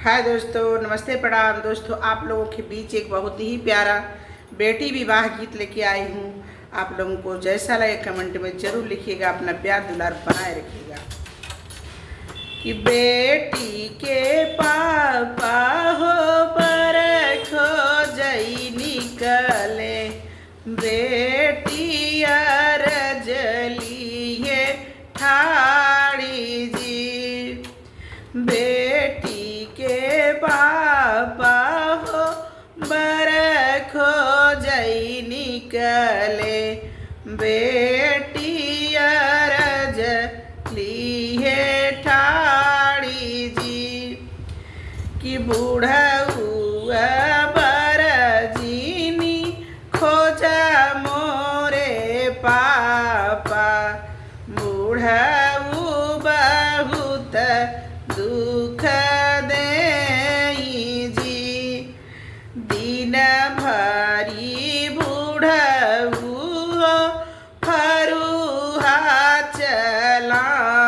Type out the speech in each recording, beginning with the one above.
हाय दोस्तों, नमस्ते प्रणाम। दोस्तों, आप लोगों के बीच एक बहुत ही प्यारा बेटी विवाह गीत लेके आई हूँ। आप लोगों को जैसा लगे कमेंट में जरूर लिखिएगा, अपना प्यार दुलार बनाए रखिएगा। कि बेटी के पापा हो पर खोजई निकले, बेटी अरजली है ठाड़ी जी। बेटी के पापा हो बर खोजई निकले, बेटी अरजली है ठाड़ी जी। कि बूढ़उआ बरजीनी खोजा मोरे पापा, बूढ़ऊ बहुत दुख देई जी। दिन भरी बूढ़ऊ फरुहा चलावई,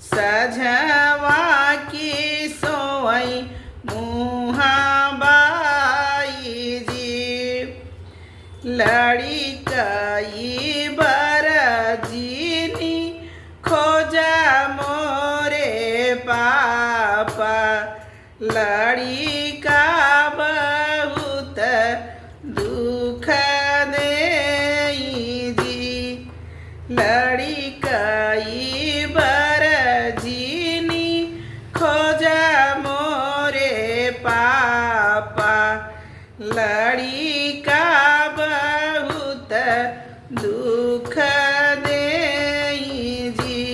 सझवा की सोई मुहा बाई जी। लड़िकई बरजीनी खोजा मोरे पापा, लड़िका बहुत दुख देई जी। लड़िकई बरजीनी खोजा मोरे पापा, लड़िका बहुत दुख देई जी।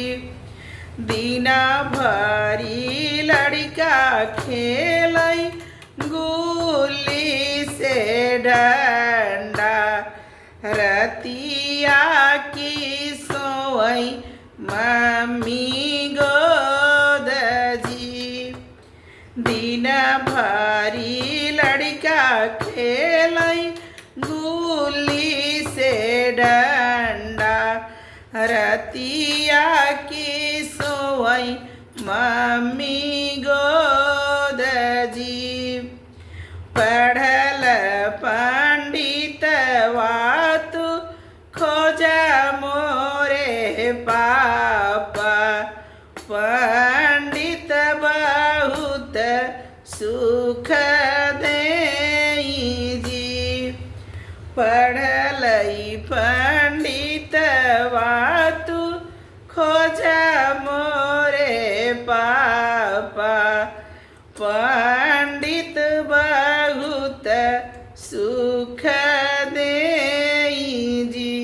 दीना भरी लड़का खेलई गुल्ली से डंडा, रतिया की सोई मम्मी गोद जी। दिन भरी लड़का खेलई गुल्ली से डंडा, रतिया की सोई मम्मी गोद जी। पढ़ल पंडित वातु खोजा मोरे पापा, पंडित बहुत सुख देई जी। पढ़लई पंडित वातु खोजा मोरे पापा, पंडित बहुत सुख देई जी।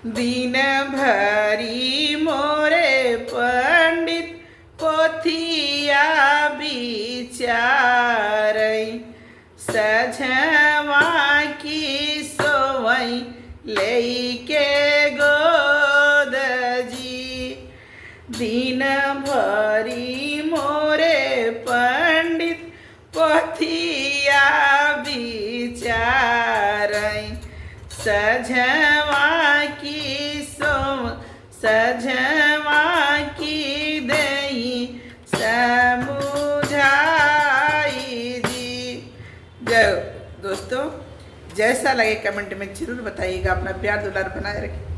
दिन भरी मोरे पंडित पोथिया विचारई, सझवा की सोई लेके गोद जी। दिन भरी मोरे पंडित पोथिया विचारई, सझवा की सझवा की दई समुझाई जी। जय दोस्तों, जैसा लगे कमेंट में जरूर बताइएगा, अपना प्यार दुलार बनाए रखें।